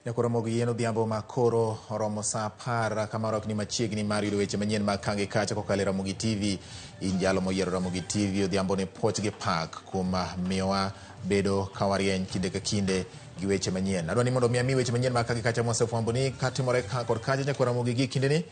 Ramogi yeno dhiambo makoro oromo sa par kamaro ni machiegni mar yudo weche manyien mag kange kacha kokale Ramogi TV injalo moyiero Ramogi TV dhiambo ne poch gi pak kuma miwa bedo kawarien kinde ka kinde gi weche manyien. Adwani mondo miami weche manyien mag kange kacha mosefwambo ni katimore ka kod kacha nyakwa Ramogi gi kinde ni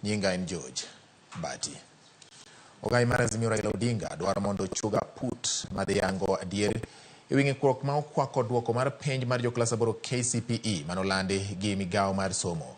nyinga en George Bati. Ogai mar Azimio Raila Odinga dwaro mondo chuga put madhiyango adier Ewingi kurok ma okwako duoko mar penj mar joklas 8 KCPE manolandi gi migawo mar somo.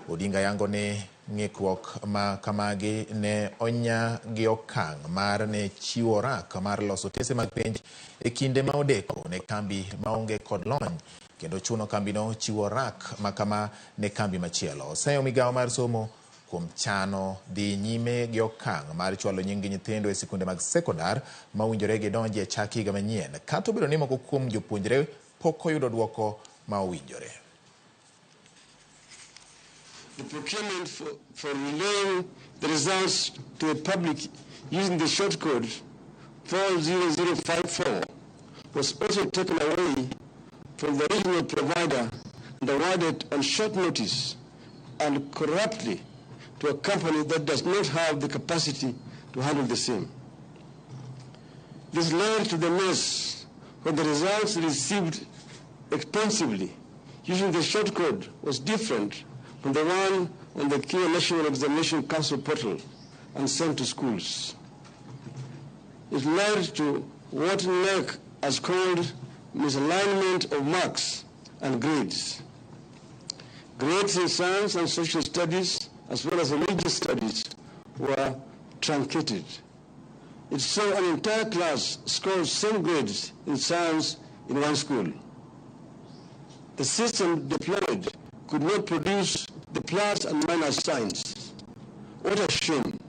Odinga yango ne ng'ikruok ma kamagi ne onya gi okang' mar ne chiwo rak mar loso tese mag penj e kinde ma odeko ne kambi maonge kod lony kendo chuno kambino chiwo rak makama ne kambi machielo. Oseyo migawo mar somo kuom chano dhi nyime gi okang' mar chwalo nying nyithindo e sikunde mag sekondar ma winjore gi donji e chak higa manyien. Kata obedo ni moko kuom jopuonjre pok oyudo duoko ma owinjore. The procurement for relaying the results to the public using the short code 40054 was also taken away from the original provider and awarded on short notice and corruptly to a company that does not have the capacity to handle the same. This led to the mess where the results received expensively using the short code was different from the one on the Kenya National Examination Council portal and sent to schools. It led to what NEC has called misalignment of marks and grades. Grades in science and social studies as well as religious studies were truncated. It saw an entire class score same grades in science in one school. The system deployed could not produce the plus and minus signs. What a shame.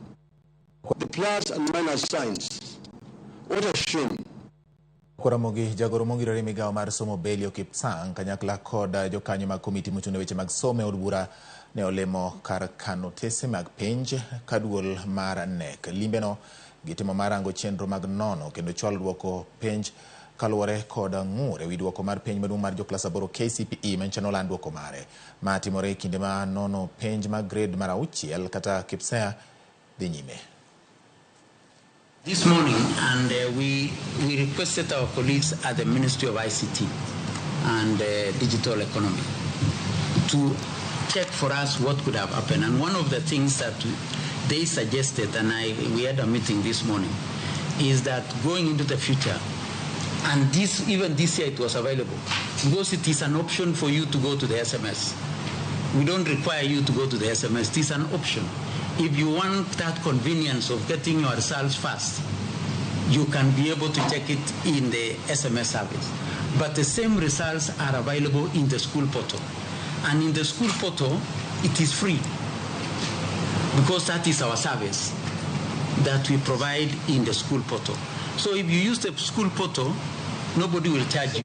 The plus and minus signs. What a shame. Ramogi jagoro mongirore migawo mar somo Belio Kipsang kanyakla kod jokanyo mag komiti mochung' weche mag somo e od bura ne olemo kar kano tese mag penj kaduol mar NEC. Limbeno gitimo marango chenro mag nono kendo chwalo duoko penj kaluwore kod ng'ur ewi duoko mar penj maduong' mar joklas 8 KCPE manchano land duoko mare ma timore kinde ma nono penj mag grade mar 6 kata KPSEA dhi nyime. This morning, and we requested our colleagues at the Ministry of ICT and Digital Economy to check for us what could have happened. And one of the things that they suggested, and we had a meeting this morning, is that going into the future, and even this year it was available, because it is an option for you to go to the SMS. We don't require you to go to the SMS. It is an option. If you want that convenience of getting your results fast, you can be able to check it in the SMS service. But the same results are available in the school portal. And in the school portal, it is free, because that is our service that we provide in the school portal. So if you use the school portal, nobody will charge you.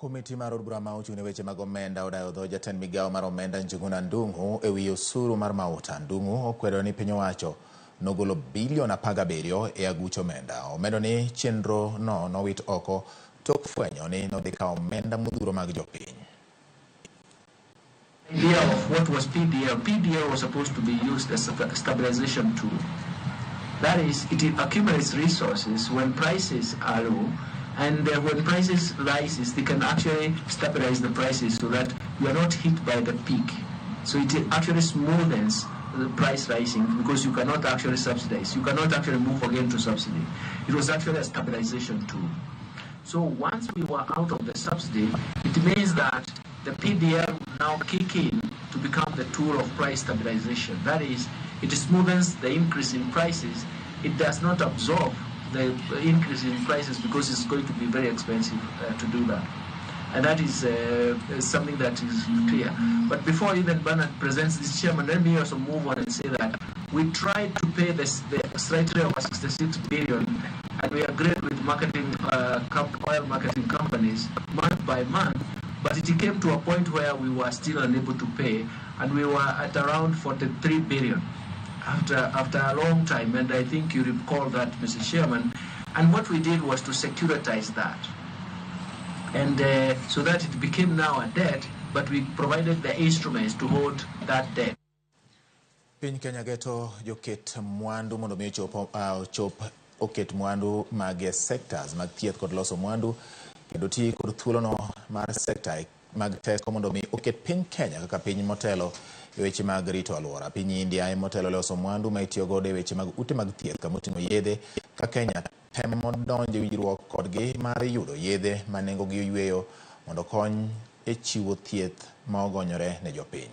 Komiti mar od bura ma ochung'ne weche mag omenda odayo dho jatend migawo mar omenda Njuguna Ndung'u ewi osuru mar mauta. Ndung'u okwedo ni piny owacho nogolo bilion 17 e aguch omenda. Omedo ni chenro no nowit oko tok fwenyo ni nodhi kawo omenda modhuro mag jopiny. Idea of what was PDL. PDL was supposed to be used as a stabilization tool. That is, it accumulates resources when prices are low, and when prices rises, they can actually stabilize the prices so that you are not hit by the peak. So it actually smoothens the price rising because you cannot actually subsidize. You cannot actually move again to subsidy. It was actually a stabilization tool. So once we were out of the subsidy, it means that the PDL now kick in to become the tool of price stabilization. That is, it smoothens the increase in prices. It does not absorb the increase in prices because it's going to be very expensive to do that. And that is something that is clear. But before even Bernard presents this, Chairman, let me also move on and say that we tried to pay the slightly over 66 billion, and we agreed with oil marketing companies month by month, but it came to a point where we were still unable to pay, and we were at around 43 billion. After a long time, and I think you recall that, Mr. Chairman, and what we did was to securitize that. and so that it became now a debt, but we provided the instruments to hold that debt. Piny Kenya geto joket mwandu mondo mi chop oket mwandu mag sectors mag thieth kod loso mwandu kendo ti kod thuolono mar sector mag teko mondo mi oket piny Kenya kaka piny motelo e weche mag rito alwora. Piny India motelo loso mwandu ma itiyo godo e weche mag ute mag thieth kama oting'o yedhe ka Kenya temo donjo e winjruok kodgi mar yudo yedhe ma nengogi oyweyo mondo kony e chiwo thieth ma ogonyore ne jopiny.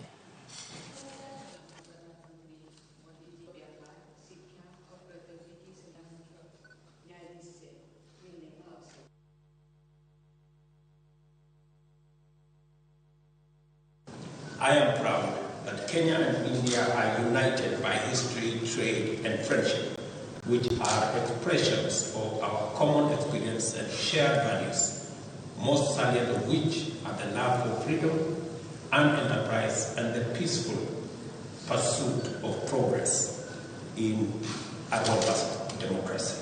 I am proud that Kenya and India are united by history, trade, and friendship, which are expressions of our common experience and shared values, most salient of which are the love for freedom and enterprise and the peaceful pursuit of progress in a robust democracy.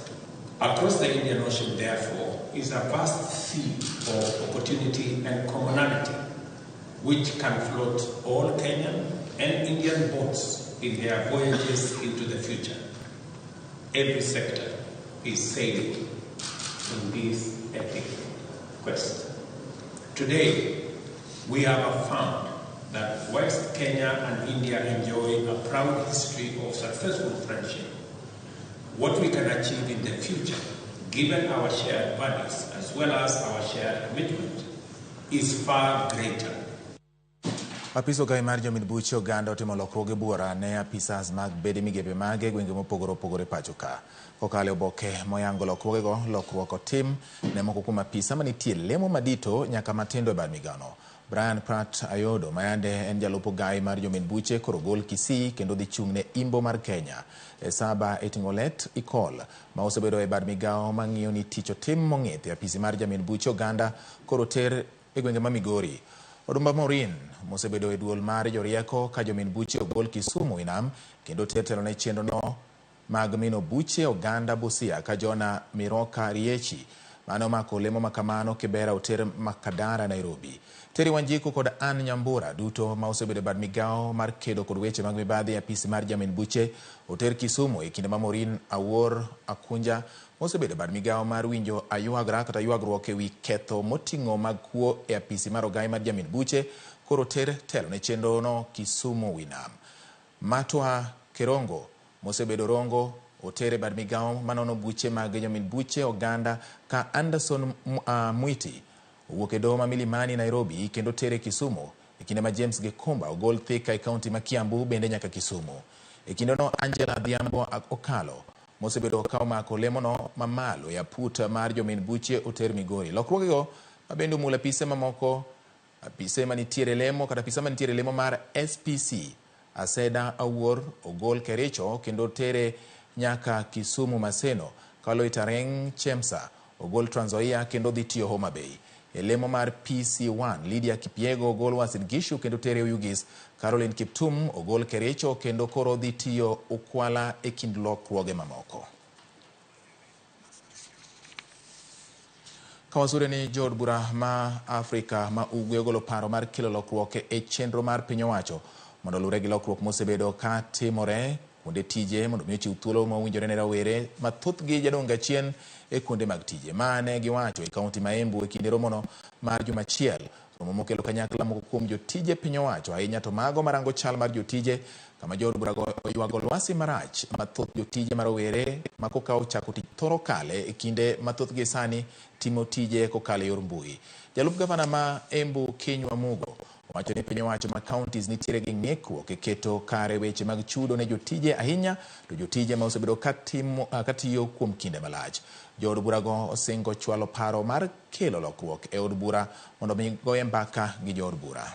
Across the Indian Ocean, therefore, is a vast sea of opportunity and commonality, which can float all Kenyan and Indian boats in their voyages into the future. Every sector is sailing in this epic quest. Today, we have affirmed that West Kenya and India enjoy a proud history of successful friendship. What we can achieve in the future, given our shared values as well as our shared commitment, is far greater. Apiso gai mar jomid buche oganda otimo lokruoge buora ne apisas mag bede migepe mage gwenge mopogore opogore pacho ka. Kokale oboke moyango lokruogego, lokruok otim ne moko kuom apisa manitie lemo madito nyaka matindo e bad migano. Brian Pratt Ayodo mayande en jalupo gai mar jomid buche koro gol Kisii kendo dhi chung' ne Imbo mar Kenya. Saba etingolet ikol ma osebedo e bad migao mang'iyo ni tich otim mong'ith e apisi mar jomid buche oganda koro ter e gwenge ma Migori. Odumba Morin mosebedo e duol mar jorieko ka jomin buche ogol Kisumu inam kendo tetelo ne chenro no mag mino buche oganda Busia ka Jona Miroka Riechi mano mako lemo makamano Kibera oter Makadara Nairobi. Teri Wanjiku kod Ann Nyambura duto ma osebedo bad migao mar kedo kod weche mag mibadhi e apisi mar jamin buche oter Kisumu e kinde ma Morin Awor Akunja mosebedo bad migao mar winjo aywagra kata ywagruok e wi ketho moting'o mag kuo e apisi mar ogai mar jamin buche koro ter telo ne chenro no Kisumu winam. Matwa Kerongo mosebedo Rongo otere bad migao manono buche mag jamin buche oganda ka Anderson Mwiti owuok e doho ma Milimani Nairobi kendo tere Kisumu e kinde ma James Gekumba ogol Thika e kaunti ma Kiambu bende nyaka Kisumu. E kinde no Angela Dhiambo Okalo mosebedo kao mako lemo no mamalo ya puta mar jomin buche oter Migori. Lokruogego mabende mula apise mamoko apise manitiere lemo kata apisa manitiere lemo mar SPC Aseda Awor ogol Kericho kendo tere nyaka Kisumu Maseno. Kalo Itareng Chemsa ogol Trans Nzoia kendo dhi tiyo Homa Bay. E lemo mar PC1 Lydia Kipiego ogol Uasin Gishu kendo tere Ugis. Caroline Kiptum ogol Kericho kendo koro dhi tiyo Ukwala e kind lokruoge mamoko. Kawasure ni jod bura ma Afrika ma ugwe ogolo paro mar kelo lokruoke e chenro mar piny owacho mondo lure gi lokruok mosebedo ka timore kuonde tije mondo mi chiw thuolo mowinjore ne rawere mathoth gi jadonga chien e kuonde mag tije. Mane giwacho e kaunti ma Embu e kinde romono mar juma achiel. Romo mokelo kanyakla moko kuom jotije piny owacho ahinya to mago marango chal mar jotije kama jod bura oywago lwasi marach mathoth jotije marowere ma kokawo chako tich thoro kale e kinde mathoth gi sani timo tije kokale yor mbui. Jalup gavana ma Embu Kinywa Mugo wacho ni piny owacho ma counties nitiere gi ng'ikruok e keto kare weche mag chudo ne jotije ahinya to jotije ma osebedo katiyo kuom kinde malach. Jood burago osingo chwalo paro mar kelo lokruok e od bura mondo mi goye mbaka gi jood bura.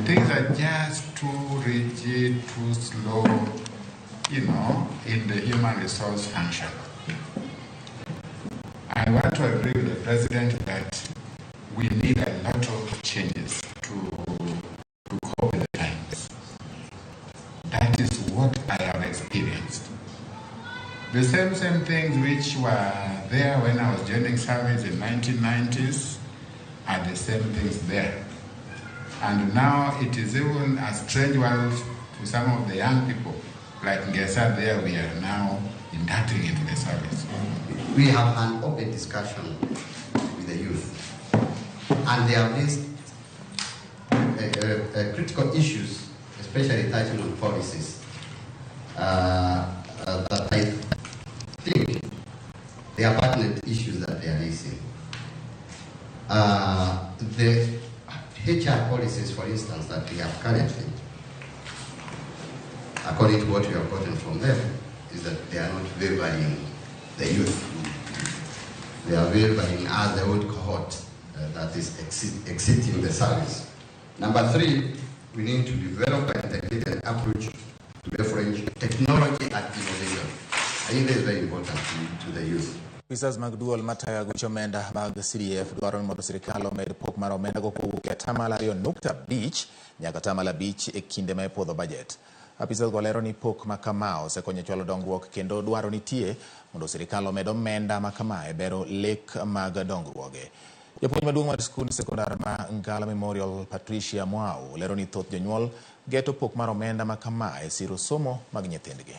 Things are just too rigid, too slow, in the human resource function. I want to agree with the President that we need a lot of changes to cope with the what I have experienced. The same things which were there when I was joining service in 1990s are the same things there. And now it is even a strange world to some of the young people. Like Ngesa there, we are now inducting into the service. We have an open discussion with the youth, and they have raised critical issues, especially touching on policies, that I think they are pertinent issues that they are raising. The HR policies, for instance, that we have currently, according to what we have gotten from them, is that they are not favoring the youth. They are favoring as the old cohort that is exiting the service. Number 3, we need to develop an integrated approach to leverage technology and innovation. I think that is very important to the youth. Officers magduol mataya guchomenda mag CDF dwaro mondo sirikal omed pok mar omenda go kowuok e atamalo 2.5 nyaka atamalo 5 e kinde ma ipodho budget. Officers go lero ni pok ma kama osekonyo chwalo dongruok kendo dwaro nitie mondo sirikal omed omenda ma kama e bero lek mag dongruoge. Japuonj maduong' mar skul sekondar ma Ngala Memorial Patricia Mwau lero ni thoth jonyuol geto pok mar omenda ma kama e siro somo mag nyithindgi.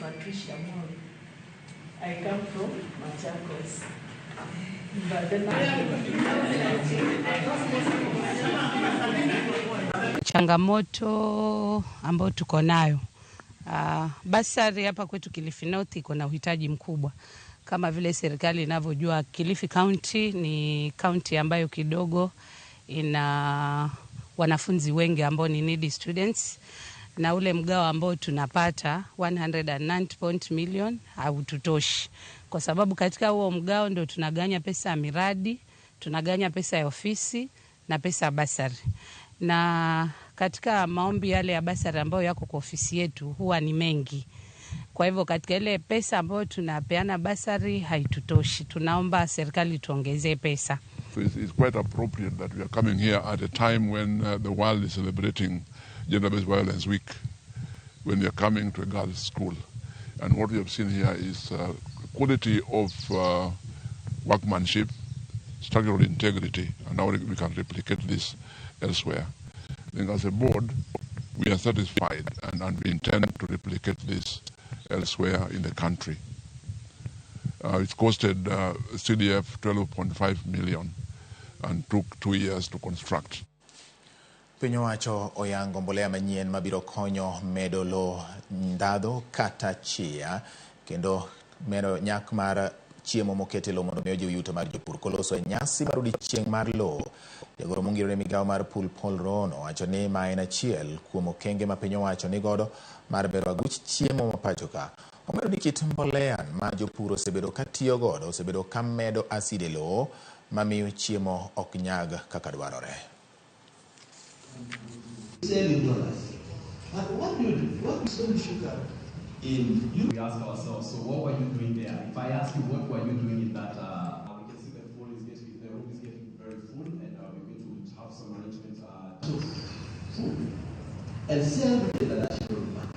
Patricia Mwau. I come from Machakos. But then changamoto ambayo tuko nayo. Basari hapa kwetu Kilifi North iko na uhitaji mkubwa. Kama vile serikali inavyojua, Kilifi County ni county ambayo kidogo ina wanafunzi wengi ambao ni needy students. Na ule mgao ambao tunapata 190 million haututoshi, kwa sababu katika huo mgao ndio tunaganya pesa ya miradi, tunaganya pesa ya ofisi na pesa ya basari. Na katika maombi yale ya basari ambayo yako kwa ofisi yetu huwa ni mengi. Kwa hivyo katika ile pesa ambayo tunapeana basari haitutoshi. Tunaomba serikali tuongezee pesa. So it's quite appropriate that we are coming here at a time when the world is celebrating Gender-Based Violence Week, when we are coming to a girls' school. And what we have seen here is quality of workmanship, structural integrity, and now we can replicate this elsewhere. I think as a board, we are satisfied and we intend to replicate this elsewhere in the country. It costed CDF 12.5 million and took 2 years to construct. Piny owacho oyango mbolea manyien mabiro konyo medo lo ndadho kata chia kendo medo nyak mar chiemo mokete lo mondo miyo yuto mar jopur koloso nyasi mar odiochieng' mar lo. Jagoro mongirore migawo mar pul Paul Rono wacho ni ma en achiel kuom okenge ma piny owacho ni godo mar bero aguch chiemo ma pacho ka. Omedo ni kit mbolea ma jopur osebedo katiyo godo osebedo ka medo aside lo mamiyo chiemo ok nyag kaka dwarore. $7. But what do you do? What is so much sugar in you? We ask ourselves, so what were you doing there? If I ask you what were you doing in that, we can see that the room is getting very full, and we're going to have some arrangements. And sell the international market.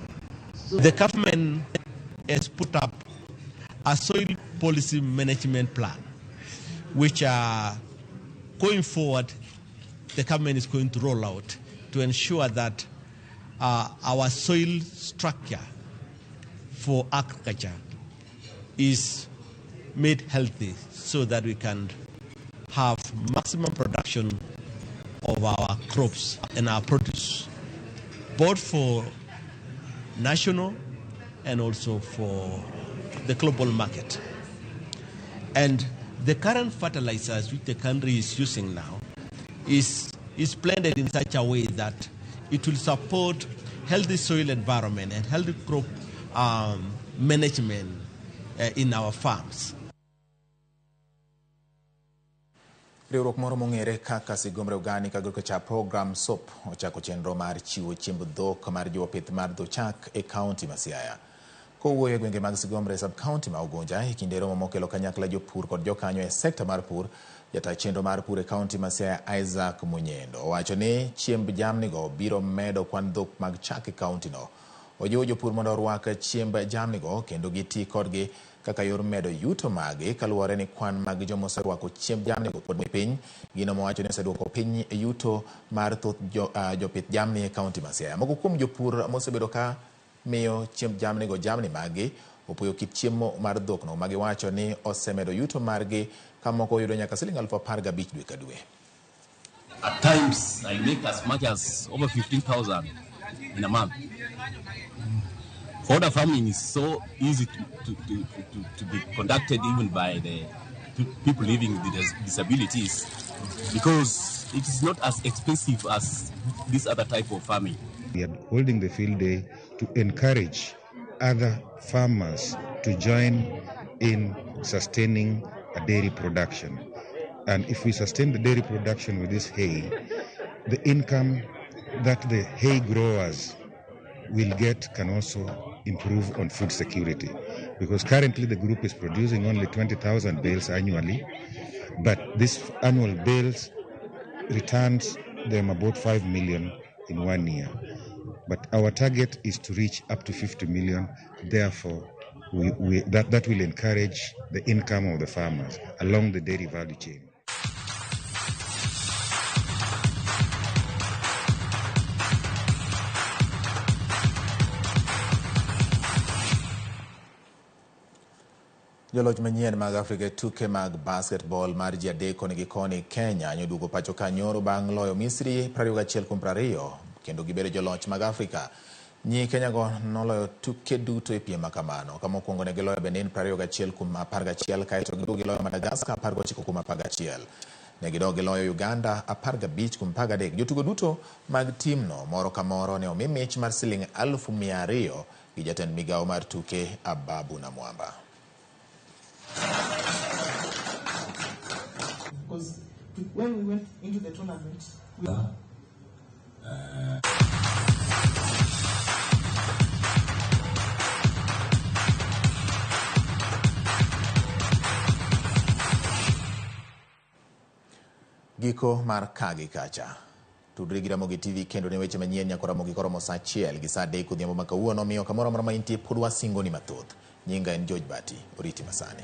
So the government has put up a soil policy management plan, which going forward, the government is going to roll out to ensure that our soil structure for agriculture is made healthy so that we can have maximum production of our crops and our produce, both for national and also for the global market. And the current fertilizers which the country is using now is blended in such a way that it will support healthy soil environment and healthy crop management in our farms. Riwruok moro mong'ere kaka Sigomre Organic Agriculture Program SOP ochako chenro mar chiwo chiemb dhok mar jopith mar dho chak e kaunti ma Siaya. Kowuoyo e gwenge mag Sigombre sub-county ma Ugunja e kinde romo mokelo kanyakla jopur kod jokanyo e sekta mar pur, jata chenro mar pur e kaunti ma Siaya Isaac Manyien owacho ni chiemb jamnigo biro medo kwan dhok mag chak e kaunti no. Ojiwo jopur mondo orwak chiemb jamnigo kendo giti kodgi kaka yor medo yuto magi kaluwore ni kwan mag joma oserwako chiemb jamnigo pod piny. Gino mowacho ni oseduoko piny yuto mar thoth jopith jamni e kaunti ma Siaya. Moko kuom jopur mosebedo ka miyo chiemb jamnigo jamni magi opoyo kit chiemo mar dhok no magiwacho ni osemedo yuto margi ka moko yudo nyaka siling 15,000 dwe ka dwe. At times I make as much as over 15,000 in a month. Fodder farming is so easy to be conducted even by the people living with disabilities because it is not as expensive as this other type of farming. We are holding the field day to encourage other farmers to join in sustaining a dairy production. And if we sustain the dairy production with this hay, the income that the hay growers will get can also improve on food security. Because currently the group is producing only 20,000 bales annually, but this annual bales returns them about 5 million in 1 year. But our target is to reach up to 50 million. Therefore, that will encourage the income of the farmers along the dairy value chain. Joloch manyien mag Afrika tuke mag basketball mar ji adek koni gi koni Kenya nyodugo pacho ka nyoro bang' loyo Misri 21-20 kendo gibedo joloch mag Afrika. Nyi Kenya go noloyo tuke duto e piem makamano. Kama mokwongo ne giloyo Benin 21-11 kaeto giduogo giloyo Madagascar 19-11. Ne gidogo giloyo Uganda 15-13. Jotugo duto mag timno moro ka moro ne omi mich mar siling 200,000 gi jatend migawo mar tuke Ababu na Mwamba. Because when we went into the tournament, Giko mar kagi kacha. Tudri gi Ramogi TV kendo ne weche manyien nyako Ramogi koromo saa 1 gi saa 3 odhiambo ma kawuono miyo kamoro amora ma intie pod wasingo ni mathoth. Nyinga en George Bati, oriti masani.